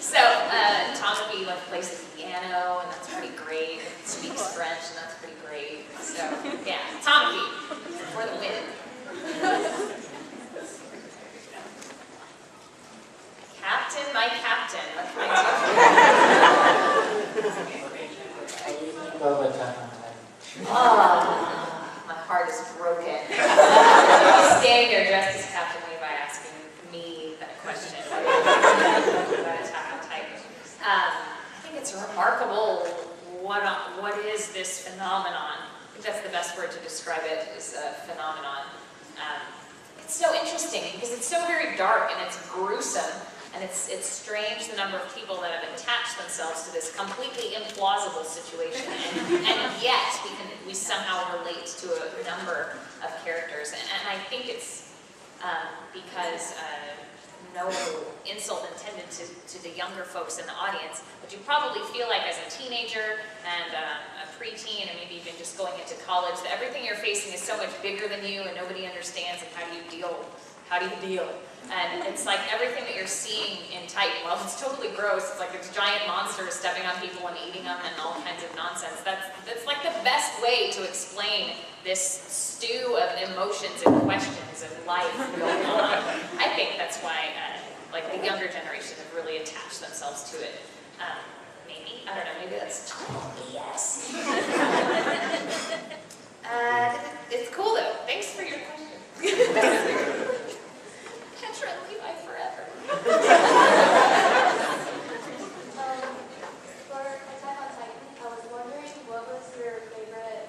So Tamaki plays the piano, and that's pretty great. He speaks French, and that's pretty great. So yeah, Tamaki for the win. Captain, my captain. What can I do? Oh, my heart is broken. Staying there dressed as Captain Levi asking me that question about Attack on Titan. I think it's remarkable. What is this phenomenon? I think that's the best word to describe it, is a phenomenon. It's so interesting because it's so very dark and it's gruesome. And it's strange the number of people that have attached themselves to this completely implausible situation, and yet we somehow relate to a number of characters. And I think it's because no insult intended to the younger folks in the audience, but you probably feel like as a teenager and a preteen and maybe even just going into college that everything you're facing is so much bigger than you and nobody understands, and how do you deal? And it's like everything that you're seeing in Titan, well, it's totally gross. It's like it's giant monsters stepping on people and eating them and all kinds of nonsense. That's like the best way to explain this stew of emotions and questions and life going on. I think that's why like the younger generation have really attached themselves to it. Maybe, I don't know, maybe that's total BS. It's cool though. Thanks for your question. Petra and Levi forever. For Attack on Titan, I was wondering what was your favorite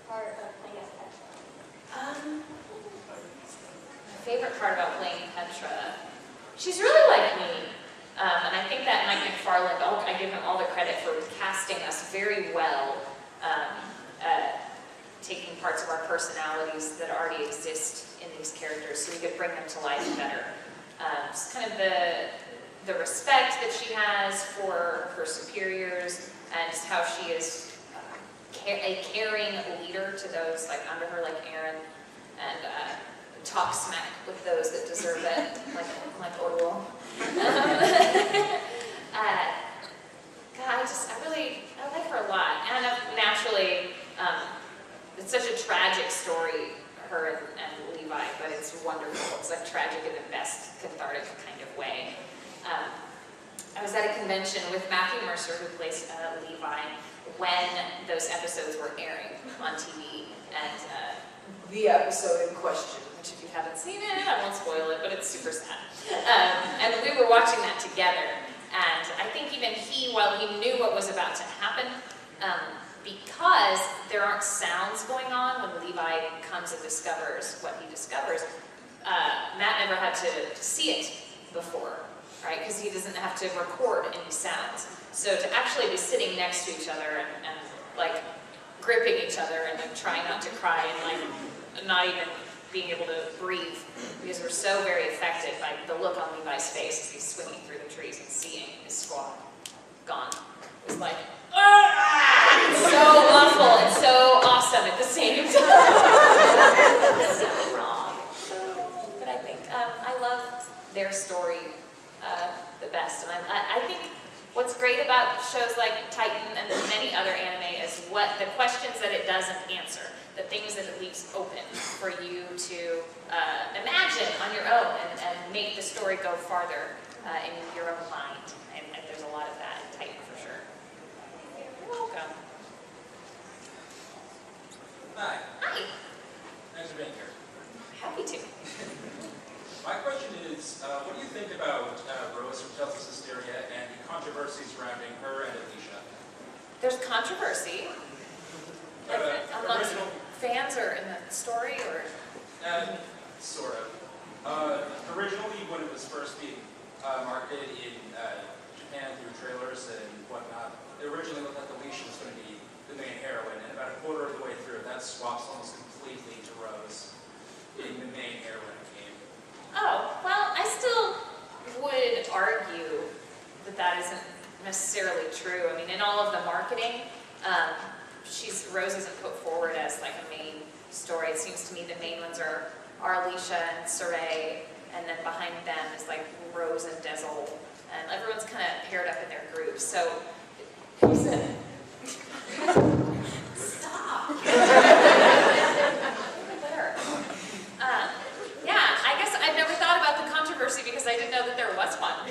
part of playing as Petra? My favorite part about playing Petra, she's really like me. And I think that Mike McFarland, I give him all the credit for casting us very well, taking parts of our personalities that already exist in these characters so we could bring them to life better. Just kind of the respect that she has for her superiors, and just how she is a caring leader to those like under her, like Aaron, and talk smack with those that deserve it, like Orwell. God, I like her a lot, and naturally. such a tragic story, her and Levi, but it's wonderful. It's like tragic in the best cathartic kind of way. I was at a convention with Matthew Mercer, who plays Levi, when those episodes were airing on TV, and the episode in question, which if you haven't seen it, I won't spoil it, but it's super sad. And we were watching that together, and I think even he, while he knew what was about to happen, because there aren't sounds going on when Levi comes and discovers what he discovers, Matt never had to see it before, right? Because he doesn't have to record any sounds. So to actually be sitting next to each other and like gripping each other and like trying not to cry and like not even being able to breathe, because we're so very affected by the look on Levi's face as he's swinging through the trees and seeing his squad gone. It was like, ah! It's so awful and so awesome at the same time. So wrong. But I think I love their story the best, and I think what's great about shows like Titan and many other anime is what the questions that it doesn't answer, the things that it leaves open for you to imagine on your own and make the story go farther in your own mind. And there's a lot of that in Titan for sure. You're welcome. Hi. Hi. Thanks for being here. Happy to. My question is, what do you think about Rose from Tales of Hysteria and the controversy surrounding her and Alicia? There's controversy. Amongst fans or in the story or? Sort of. Originally, when it was first being marketed in Japan through trailers and whatnot, it originally looked like Alicia was going to be the main heroine, and about a quarter of the way through, that swaps almost completely to Rose being the main heroine of the game. Oh, well, I still would argue that that isn't necessarily true. I mean, in all of the marketing, Rose isn't put forward as like a main story. It seems to me the main ones are Alicia and Saray, and then behind them is like Rose and Dezel, and everyone's kind of paired up in their groups. So, who's it? Stop. Yeah, I guess I've never thought about the controversy because I didn't know that there was one.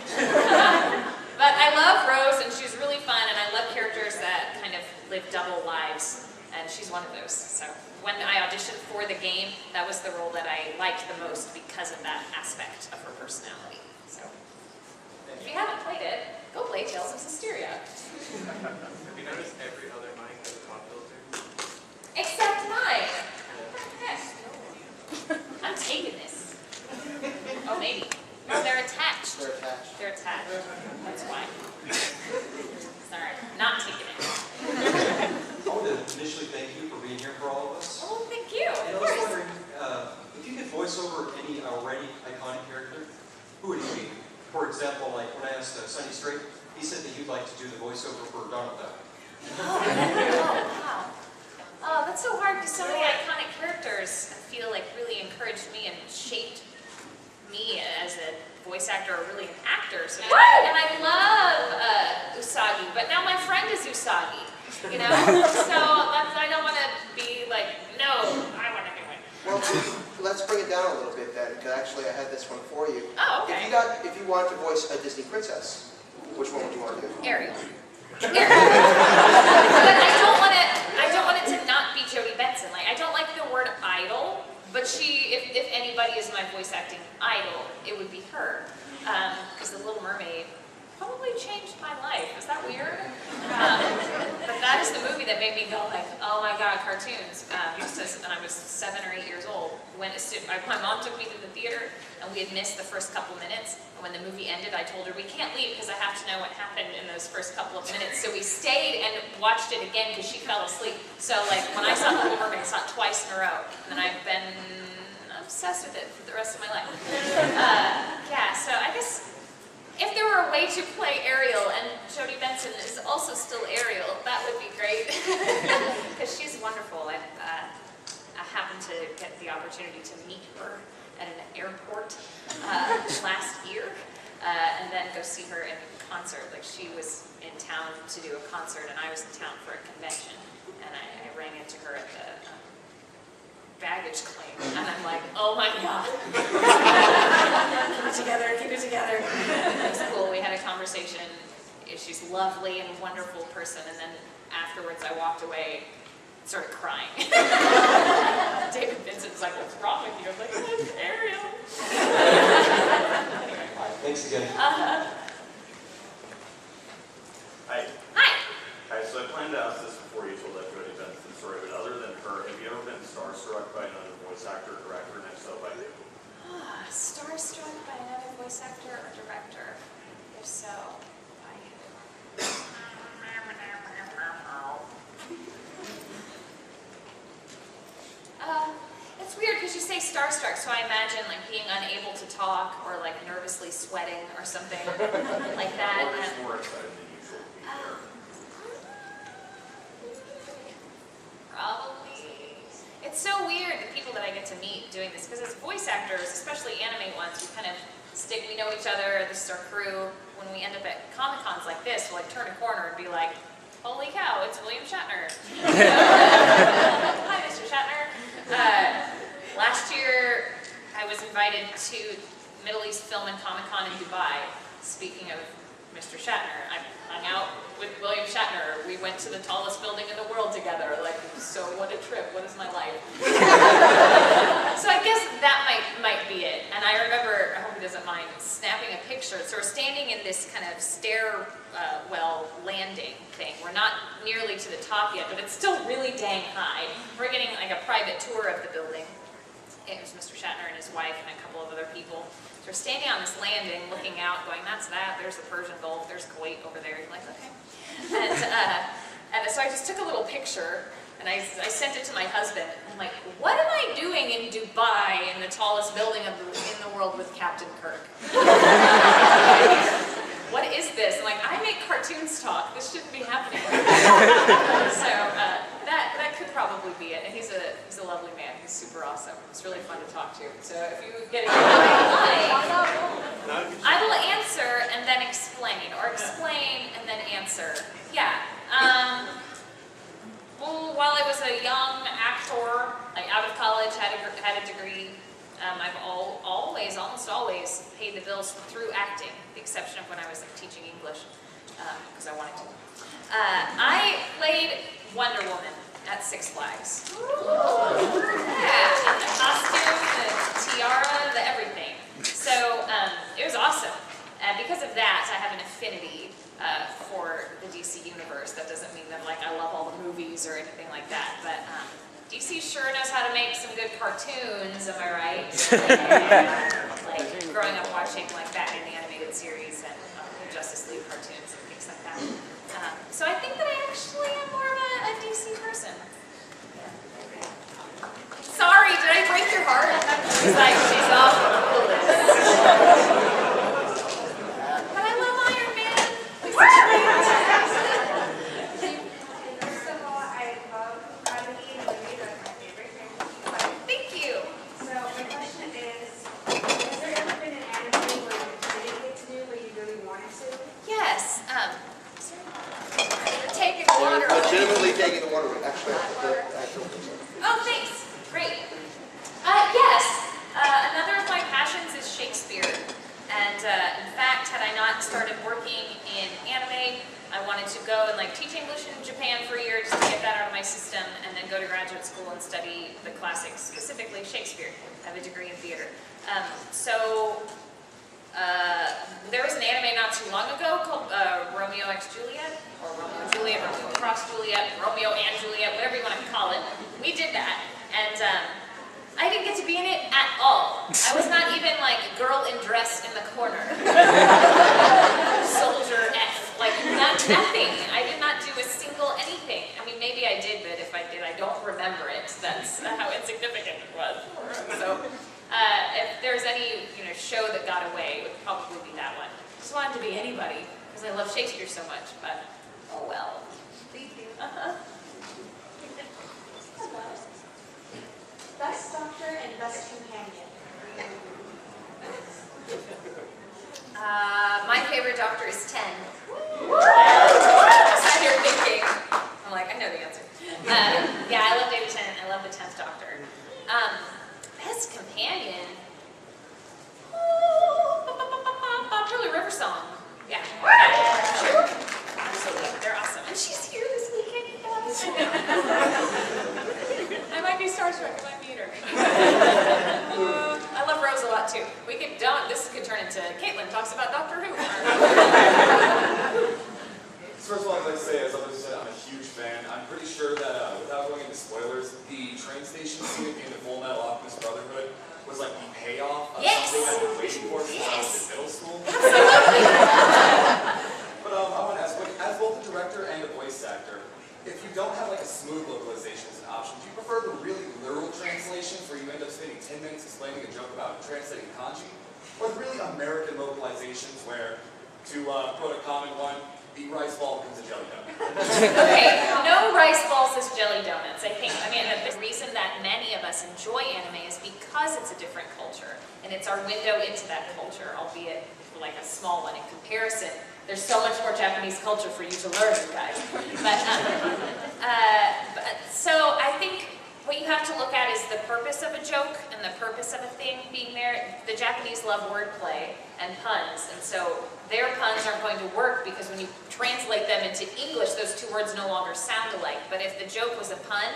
But I love Rose, and she's really fun, and I love characters that kind of live double lives, and she's one of those. So when I auditioned for the game, that was the role that I liked the most because of that aspect of her personality. So if you haven't played it, go play Tales of Hysteria. Have you noticed every other mic has a pop filter? Except mine. I'm taking this. Oh, maybe. No, they're attached. They're attached. They're attached. That's why. Sorry, not taking it. I want to initially thank you for being here for all of us. Oh, thank you. And Of I was course. wondering if you could voice over any already iconic character, who would it be? For example, like when I asked Sonny Strait, he said that you'd like to do the voiceover for Donald Duck. Oh, wow. Oh, that's so hard because so many iconic characters I feel like really encouraged me and shaped me as a voice actor or really an actor. So, and I love Usagi, but now my friend is Usagi, you know? So I don't want to be like, no, I want to do it. Well, let's bring it down a little bit then, because actually I had this one for you. Oh, okay. If you wanted to voice a Disney princess, which one would you want to do? Ariel. But I don't want it to not be Jodie Benson. Like, I don't like the word idol, but if anybody is my voice acting idol, it would be her. Because The Little Mermaid probably changed my life. Is that weird? But that is the movie that made me go like, oh my god, cartoons. Just as when I was 7 or 8 years old, my mom took me to the theater, and we had missed the first couple minutes. And when the movie ended, I told her, we can't leave because I have to know what happened in those first couple of minutes. So we stayed and watched it again because she fell asleep. So like when I saw The Little Mermaid, I saw it twice in a row, and I've been obsessed with it for the rest of my life. Yeah, so I guess if there were a way to play Ariel and Jodie Benson is also still Ariel, that would be great. Because she's wonderful. I happened to get the opportunity to meet her at an airport last year, and then go see her in concert. Like, she was in town to do a concert, and I was in town for a convention, and I ran into her at the lovely and wonderful person, and then afterwards I walked away, started crying. David Vincent's like, "What's wrong with you?" I was like, "It's Ariel." Anyway. Thanks again. Uh-huh. Hi. Hi. Hi, so I planned to ask this before you told everybody Benson's story, but other than her, have you ever been starstruck by another voice actor or director, and if so, by who? Starstruck by another voice actor or director? If so, by who? It's weird because you say starstruck, so I imagine like being unable to talk or like nervously sweating or something like that. Or just more excited than usual to be there? Probably. It's so weird, the people that I get to meet doing this, because as voice actors, especially anime ones, we know each other, this is our crew. When we end up at Comicons like this, we'll like turn a corner and be like, "Holy cow, it's William Shatner." Hi, Mr. Shatner. Last year, I was invited to Middle East Film and Comicon in Dubai. Speaking of Mr. Shatner, I hung out with William Shatner. We went to the tallest building in the world together. Like, so what a trip. What is my life? So I guess that might be it. And I remember, I hope he doesn't mind, snapping a picture. So we're standing in this kind of stairwell landing thing. We're not nearly to the top yet, but it's still really dang high. We're getting like a private tour of the building. It was Mr. Shatner and his wife and a couple of other people. So we're standing on this landing, looking out, going, "That's that. There's the Persian Gulf. There's Kuwait over there." You're like, "Okay." And so I just took a little picture, and I sent it to my husband. I'm like, "What am I doing in Dubai in the tallest building in the world with Captain Kirk? What is this?" I'm like, "I make cartoons talk. This shouldn't be happening." So that could probably be it. And he's a lovely man. He's super awesome. It's really fun to talk to. So if you get a I will answer and then explain, or explain and then answer. Yeah. Well, while I was a young actor, like out of college, had a degree, I've almost always paid the bills through acting, with the exception of when I was like, teaching English, because I wanted to. I played Wonder Woman at Six Flags. Yeah, the costume, the tiara, the everything. So it was awesome. And because of that, I have an affinity for the DC universe. That doesn't mean that like I love all the movies or anything like that, but DC sure knows how to make some good cartoons, am I right? Like growing up watching like Batman the Animated Series and Justice League cartoons and things like that. So I think that I actually am more of a DC person. Sorry, did I break your heart? She's like, she's off the list. But I love Iron Man. First of all, I love comedy and movies. That's my favorite thing. Thank you. So my question is there ever been an anime where you didn't get to do what you really wanted to? Yes. Taking the water away. Legitimately taking the water away. Actually, Oh, thanks. Great. Yes. Another of my passions is Shakespeare. And in fact, had I not started working in anime, I wanted to go and like teach English in Japan for a year just to get that out of my system, and then go to graduate school and study the classics, specifically Shakespeare. I have a degree in theater. There was an anime not too long ago called Romeo x Juliet, or Romeo and Juliet, Romeo cross Juliet, Romeo and Juliet, whatever you want to call it. We did that, and I didn't get to be in it at all. I was not even like girl in dress in the corner. Soldier F, like nothing. I did not do a single anything. I mean, maybe I did, but if I did, I don't remember it. That's how insignificant it was. So. If there's any show that got away, it would probably be that one. Just wanted to be anybody because I love Shakespeare so much, but oh well. Thank you. Best doctor and best companion. My favorite doctor is 10. I sat here thinking. I'm like, I know the answer. Yeah, I love David Tennant. I love the 10th Doctor. Best companion? Probably River Song. Yeah. Sure. starstruck if I meet her. I love Rose a lot too. This could turn into Caitlin talks about Doctor Who. First of all, I'd like to say, as others said, I'm a huge fan. I'm pretty sure that, without going into spoilers, the train station scene at the end of Full Metal Alchemist Brotherhood was like the payoff of something I've been waiting for since I was in middle school. But I want to ask, as both a director and a voice actor, if you don't have like a smooth localization as an option, do you prefer the really literal translations where you end up spending 10 minutes explaining a joke about translating kanji? Or the really American localizations where, to quote a common one, the rice ball becomes a jelly donut? Okay, no rice balls as jelly donuts, I think. I mean, the reason that many of us enjoy anime is because it's a different culture. And it's our window into that culture, albeit like a small one in comparison. There's so much more Japanese culture for you to learn, you guys. So I think what you have to look at is the purpose of a joke and the purpose of a thing being there. The Japanese love wordplay and puns, and so their puns aren't going to work because when you translate them into English, those two words no longer sound alike. But if the joke was a pun,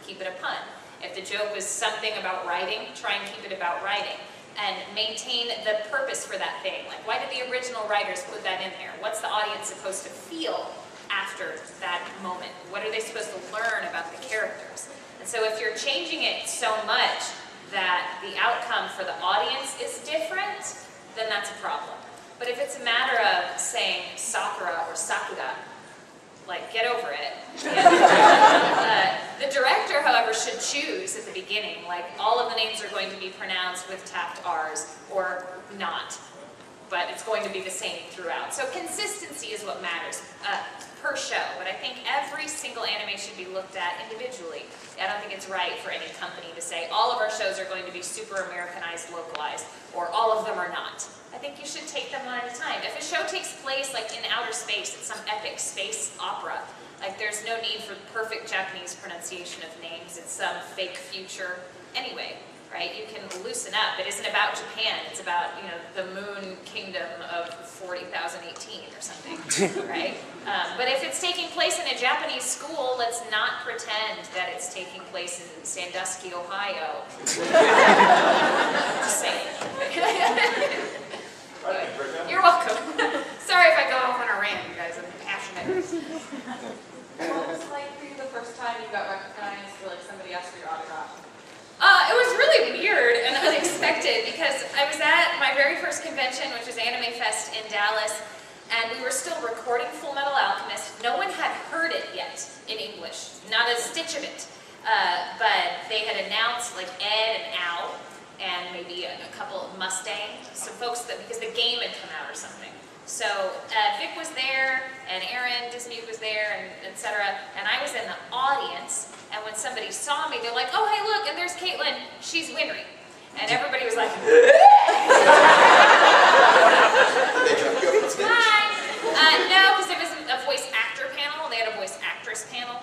keep it a pun. If the joke was something about writing, try and keep it about writing. And maintain the purpose for that thing. Like, why did the original writers put that in there? What's the audience supposed to feel after that moment? What are they supposed to learn about the characters? And so if you're changing it so much that the outcome for the audience is different, then that's a problem. But if it's a matter of saying Sakura or Sakura, like, get over it. The director, however, should choose at the beginning, like, all of the names are going to be pronounced with tapped R's, or not. But it's going to be the same throughout. So consistency is what matters per show. But I think every single anime should be looked at individually. I don't think it's right for any company to say, all of our shows are going to be super Americanized, localized, or all of them are not. I think you should take them one at a time. If a show takes place like in outer space, it's some epic space opera, like there's no need for perfect Japanese pronunciation of names. It's some fake future. Anyway, right? You can loosen up. It isn't about Japan. It's about, you know, the moon kingdom of 40,018 or something, right? But if it's taking place in a Japanese school, let's not pretend that it's taking place in Sandusky, Ohio. Just saying. You're welcome. Sorry if I go off on a rant, you guys. I'm passionate. What was it like for you the first time you got recognized or like somebody asked for your autograph? It was really weird and unexpected because I was at my very first convention, which was Anime Fest in Dallas, and we were still recording Full Metal Alchemist. No one had heard it yet in English, not a stitch of it. But they had announced like Ed and Al, and maybe a couple of Mustang, some folks that, because the game had come out or something. So Vic was there, and Aaron Disney was there, and etc. And I was in the audience, and when somebody saw me, they're like, oh, hey, look, and there's Caitlin, she's Winry. And everybody was like, hi! No, because there was a voice actor panel, they had a voice actress panel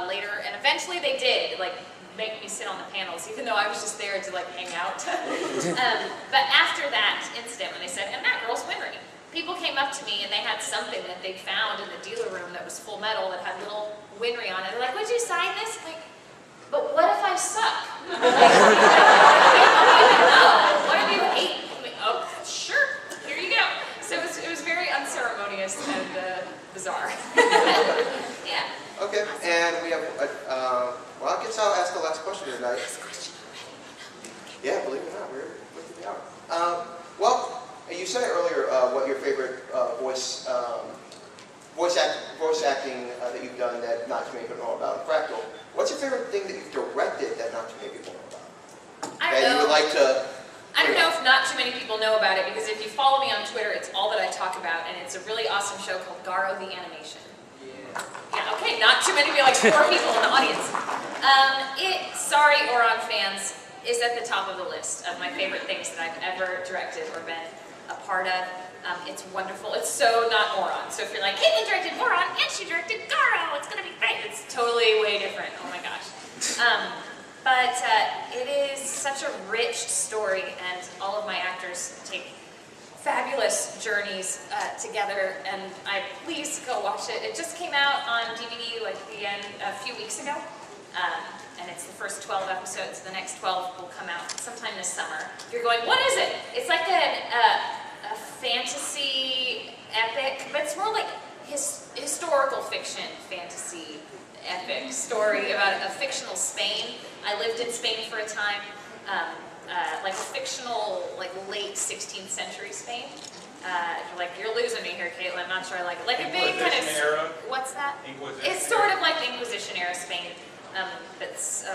later, and eventually they did, like, make me sit on the panels, even though I was just there to like hang out. But after that incident, when they said, and that girl's Winry, people came up to me and they had something that they found in the dealer room that was Full Metal that had little Winry on it. They're like, would you sign this? I'm like, but what if I suck? Like, what if you hate me? Oh, sure, here you go. So it was very unceremonious and bizarre. Yeah. Okay, and we have, well, I guess I'll ask the last question tonight. Yeah, believe it or not, we're looking at the hour. Well, you said earlier what your favorite voice acting that you've done that not too many people know about. Fractal, what's your favorite thing that you've directed that not too many people know about? I don't know. You would like to... I don't know if not too many people know about it, because if you follow me on Twitter, it's all that I talk about, and it's a really awesome show called Garo the Animation. Yeah, okay, not too many, like 4 people in the audience. Sorry, Oron fans, is at the top of the list of my favorite things that I've ever directed or been a part of. It's wonderful. It's so not Oron. So if you're like, Caitlin directed Oron and she directed Garo, it's gonna be great. It's totally way different. Oh my gosh. But it is such a rich story, and all of my actors take fabulous journeys together, and please go watch it. It just came out on DVD like a few weeks ago, and and it's the first 12 episodes. The next 12 will come out sometime this summer. You're going, what is it? It's like a fantasy epic, but it's more like historical fiction fantasy epic story about a fictional Spain. I lived in Spain for a time, like a fictional, like late 16th century Spain. You're losing me here, Caitlin. I'm not sure I like it. Like a big kind of. Era? What's that? Inquisition It's sort of like the Inquisition era Spain. It's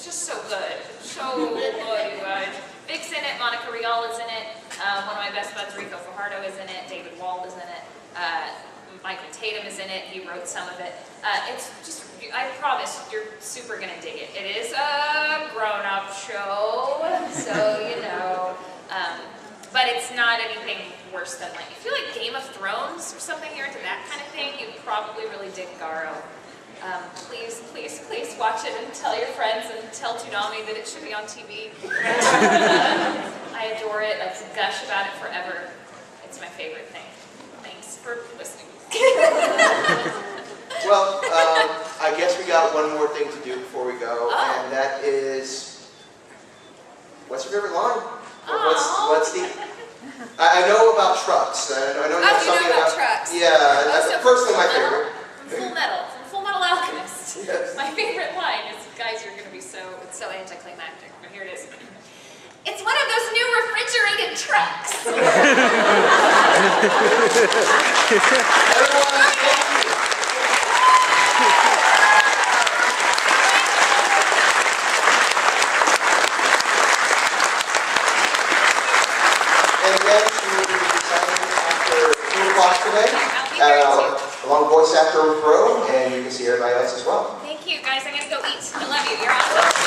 just so good. So good, you guys. Vic's in it. Monica Rial is in it. One of my best buds, Rico Fajardo, is in it. David Wald is in it. Michael Tatum is in it. He wrote some of it. It's just, I promise, you're super gonna dig it. It is a grown-up show, so you know. But it's not anything worse than, like, if you like Game of Thrones or something, you're into that kind of thing, you'd probably really dig Garo. Please, please, please watch it and tell your friends and tell Toonami that it should be on TV. I adore it. I could gush about it forever. It's my favorite thing. Thanks for listening. Well, I guess we got one more thing to do before we go, and that is, what's your favorite line? What's the? I know about trucks. I know you have something about trucks. Yeah, that's personally my favorite. From Full Metal Alchemist. Yes. My favorite line is, guys, you're going to be so anticlimactic, but here it is. It's one of those new refrigerated trucks. Everyone, thank you. And again, she will be presenting after 2 o'clock today along Voice Actor Row, and you can see everybody else as well. Thank you, guys. I'm going to go eat. I love you. You're awesome.